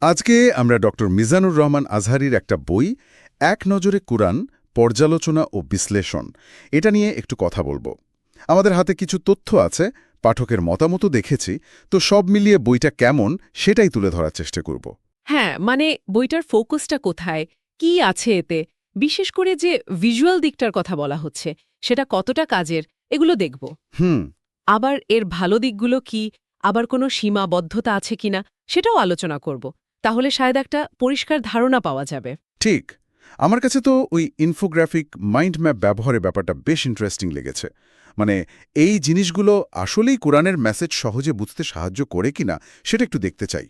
আজকে আমরা ডক্টর মিজানুর রহমান আজহারীর একটা বই এক নজরে কুরআন পর্যালোচনা ও বিশ্লেষণ এটা নিয়ে একটু কথা বলবো। আমাদের হাতে কিছু তথ্য আছে, পাঠকের মতামতও দেখেছি, তো সব মিলিয়ে বইটা কেমন সেটাই তুলে ধরার চেষ্টা করব। হ্যাঁ, মানে বইটার ফোকাসটা কোথায়, কি আছে এতে, বিশেষ করে যে ভিজুয়াল দিকটার কথা বলা হচ্ছে সেটা কতটা কাজের, এগুলো দেখব। হুম। আবার এর ভালো দিকগুলো কি, আবার কোনো সীমাবদ্ধতা আছে কিনা সেটাও আলোচনা করব। তাহলে শায়দ একটা পরিষ্কার ধারণা পাওয়া যাবে। ঠিক। আমার কাছে তো ওই ইনফোগ্রাফিক মাইন্ড ম্যাপ ব্যবহারের ব্যাপারটা বেশ ইন্টারেস্টিং লেগেছে। মানে এই জিনিসগুলো আসলেই কোরআনের মেসেজ সহজে বুঝতে সাহায্য করে কিনা সেটা একটু দেখতে চাই।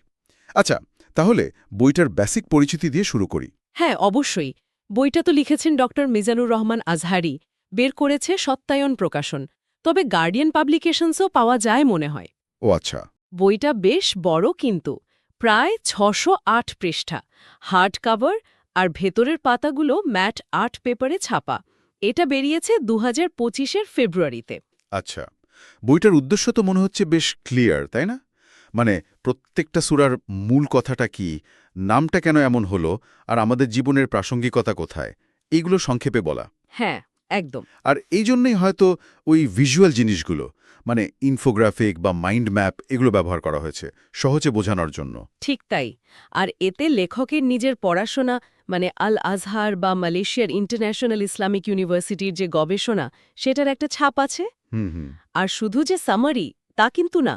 আচ্ছা, তাহলে বইটার বেসিক পরিচিতি দিয়ে শুরু করি। হ্যাঁ, অবশ্যই। বইটা তো লিখেছেন ডক্টর মিজানুর রহমান আজহারী, বের করেছে সত্যায়ন প্রকাশন। তবে গার্ডিয়ান পাবলিকেশনসও পাওয়া যায় মনে হয়। ও আচ্ছা। বইটা বেশ বড় কিন্তু, প্রায় ৬০৮ পৃষ্ঠা, হার্ড কাভার, আর ভেতরের পাতাগুলো ম্যাট আর্ট পেপারে ছাপা। এটা বেরিয়েছে ২০২৫-এর ফেব্রুয়ারিতে। আচ্ছা, বইটার উদ্দেশ্য তো মনে হচ্ছে বেশ ক্লিয়ার, তাই না? মানে প্রত্যেকটা সূরার মূল কথাটা কি, নামটা কেন এমন হলো, আর আমাদের জীবনের প্রাসঙ্গিকতা কোথায়, এইগুলো সংক্ষেপে বলা। হ্যাঁ, একদম। আর এই জন্যই হয়তো ওই ভিজুয়াল জিনিসগুলো, মানে ইনফোগ্রাফিক বা মাইন্ড ম্যাপ, এগুলো ব্যবহার করা হয়েছে সহজে বোঝানোর জন্য। ঠিক তাই। আর এতে লেখকের নিজের পড়াশোনা, মানে আল আজহার বা মালয়েশিয়ার ইন্টারন্যাশনাল ইসলামিক ইউনিভার্সিটির যে গবেষণা, সেটার একটা ছাপ আছে। হুম হুম। আর শুধু যে সামারি তা কিন্তু না,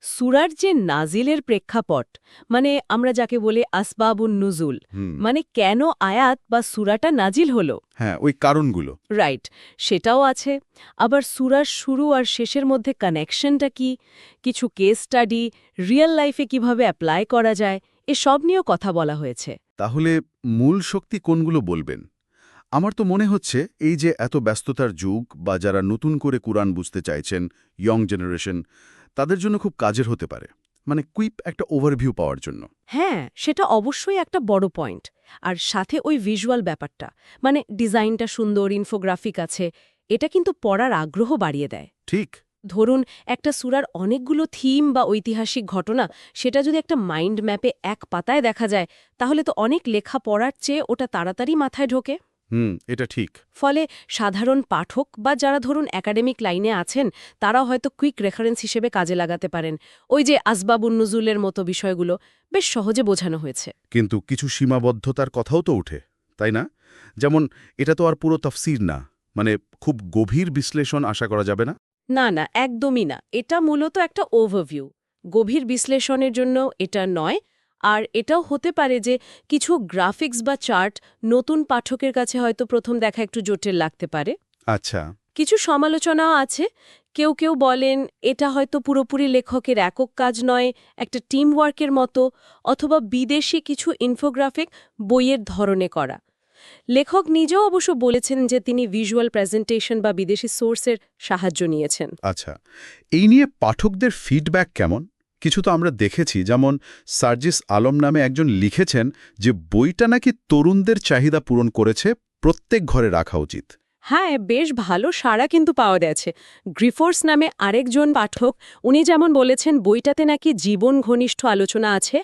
সূরার যে নাজিলের প্রেক্ষাপট, মানে আমরা যাকে বলে আসবাবুন নুজুল, হুম। মানে কেন আয়াত বা সূরাটা নাজিল হলো, হ্যাঁ, ওই কারণগুলো। রাইট, সেটাও আছে। আবার সূরার শুরু আর শেষের মধ্যে কানেকশনটা কি, কিছু কেস স্টাডি, রিয়েল লাইফে কিভাবে অ্যাপ্লাই করা যায়, এসব নিয়েও কথা বলা হয়েছে। তাহলে মূল শক্তি কোনগুলো বলবেন? আমার তো মনে হচ্ছে এই যে এত ব্যস্ততার যুগ, বা যারা নতুন করে কুরআন বুঝতে চাইছেন, ইয়ং জেনারেশন, তাদের জন্য খুব কাজের হতে পারে। মানে কুইক একটা ওভারভিউ পাওয়ার জন্য। হ্যাঁ, সেটা অবশ্যই একটা বড় পয়েন্ট। আর সাথে ওই ভিজুয়াল ব্যাপারটা, মানে ডিজাইনটা সুন্দর, ইনফোগ্রাফিক আছে, এটা কিন্তু পড়ার আগ্রহ বাড়িয়ে দেয়। ঠিক। ধরুন, একটা সূরার অনেকগুলো থিম বা ঐতিহাসিক ঘটনা, সেটা যদি একটা মাইন্ড ম্যাপে এক পাতায় দেখা যায়, তাহলে তো অনেক লেখা পড়ার চেয়ে ওটা তাড়াতাড়ি মাথায় ঢোকে। এটা ঠিক। ফলে সাধারণ পাঠক বা যারা ধরুন একাডেমিক লাইনে আছেন, তারাও হয়তো কুইক রেফারেন্স হিসেবে কাজে লাগাতে পারেন। ওই যে আসবাবুন নুজুলের মতো বিষয়গুলো বেশ সহজে বোঝানো হয়েছে। কিন্তু কিছু সীমাবদ্ধতার কথাও তো ওঠে, তাই না? যেমন এটা তো আর পুরো তাফসীর না, মানে খুব গভীর বিশ্লেষণ আশা করা যাবে না। না, না, একদমই না। এটা মূলত একটা ওভারভিউ। গভীর বিশ্লেষণের জন্য এটা নয়। আর এটাও হতে পারে যে কিছু গ্রাফিক্স বা চার্ট নতুন পাঠকের কাছে হয়তো প্রথম দেখা একটু জটিল লাগতে পারে। আচ্ছা। কিছু সমালোচনাও আছে। কেউ কেউ বলেন এটা হয়তো পুরোপুরি লেখকের একক কাজ নয়, একটা টিম ওয়ার্কের মতো, অথবা বিদেশি কিছু ইনফোগ্রাফিক বইয়ের ধরনে করা। লেখক নিজেও অবশ্য বলেছেন যে তিনি ভিজুয়াল প্রেজেন্টেশন বা বিদেশি সোর্সের সাহায্য নিয়েছেন। আচ্ছা, এই নিয়ে পাঠকদের ফিডব্যাক কেমন? কিছু তো আমরা দেখেছি, যেমন সার্জিস আলম নামে একজন লিখেছেন যে বইটা নাকি তরুণদের চাহিদা পূরণ করেছে, প্রত্যেক ঘরে রাখা উচিত। হ্যাঁ, বেশ ভালো সাড়া কিন্তু পাওয়া গেছে। গ্রিফোর্স নামে আরেকজন পাঠক, উনি যেমন বলেছেন বইটাতে নাকি জীবন ঘনিষ্ঠ আলোচনা আছে,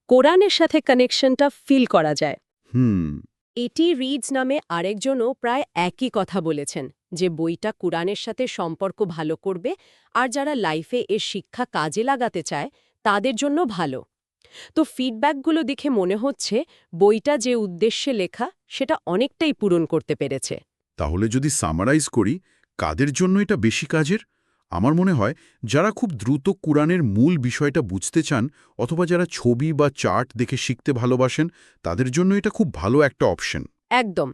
কোরআনের সাথে কানেকশনটা ফিল করা যায়। হুম। এটি রিডস নামে আরেকজনও প্রায় একই কথা বলেছেন, যে বইটা কোরআনের সাথে সম্পর্ক ভালো করবে, আর যারা লাইফে এর শিক্ষা কাজে লাগাতে চায় তাদের জন্য ভালো। তো ফিডব্যাকগুলো দেখে মনে হচ্ছে বইটা যে উদ্দেশ্যে লেখা সেটা অনেকটাই পূরণ করতে পেরেছে। তাহলে যদি সামারাইজ করি, কাদের জন্য এটা বেশি কাজের? আমার মনে হয় যারা খুব দ্রুত কুরআনের মূল বিষয়টা বুঝতে চান, অথবা যারা ছবি বা চার্ট দেখে শিখতে ভালোবাসেন, তাদের জন্য এটা খুব ভালো একটা অপশন। একদম।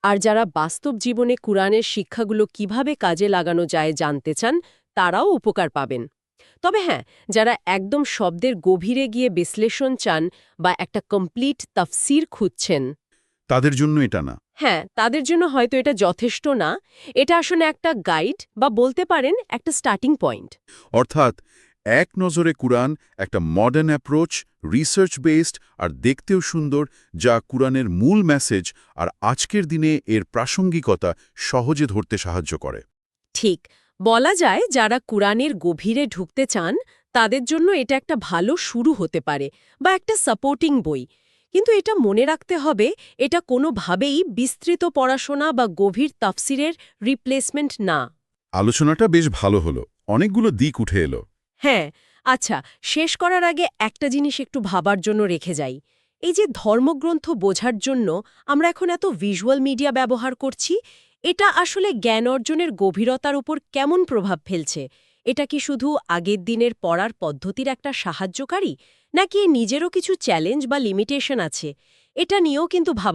আর যারা বাস্তব জীবনে কুরআনের শিক্ষাগুলো কিভাবে কাজে লাগানো যায় জানতে চান, তারাও উপকার পাবেন। তবে হ্যাঁ, যারা একদম শব্দের গভীরে গিয়ে বিশ্লেষণ চান বা একটা কমপ্লিট তাফসীর খুঁজছেন, তাদের জন্য এটা না। হ্যাঁ, তাদের জন্য হয়তো এটা যথেষ্ট না। এটা আসলে একটা গাইড, বা বলতে পারেন একটা স্টার্টিং পয়েন্ট। অর্থাৎ এক নজরে কুরআন একটা মডার্ন অ্যাপ্রোচ, রিসার্চ বেসড আর দেখতেও সুন্দর, যা কুরআনের মূল মেসেজ আর আজকের দিনে এর প্রাসঙ্গিকতা সহজে ধরতে সাহায্য করে। ঠিক, বলা যায় যারা কুরআনের গভীরে ঢুকতে চান তাদের জন্য এটা একটা ভালো শুরু হতে পারে বা একটা সাপোর্টিং বই। কিন্তু এটা মনে রাখতে হবে, এটা কোনোভাবেই বিস্তৃত পড়াশোনা বা গভীর তাফসিরের রিপ্লেসমেন্ট না। আলোচনাটা বেশ ভালো হলো, অনেকগুলো দিক উঠে এলো। হ্যাঁ, আচ্ছা, শেষ করার আগে একটা জিনিস একটু ভাবার জন্য রেখে যাই। এই যে ধর্মগ্রন্থ বোঝার জন্য আমরা এখন এত ভিজুয়াল মিডিয়া ব্যবহার করছি, এটা আসলে জ্ঞান অর্জনের গভীরতার উপর কেমন প্রভাব ফেলছে? এটা কি শুধু আগের দিনের পড়ার পদ্ধতির একটা সাহায্যকারী, নাকি এর নিজেরও কিছু চ্যালেঞ্জ বা লিমিটেশন আছে? এটা নিয়েও কিন্তু ভাবা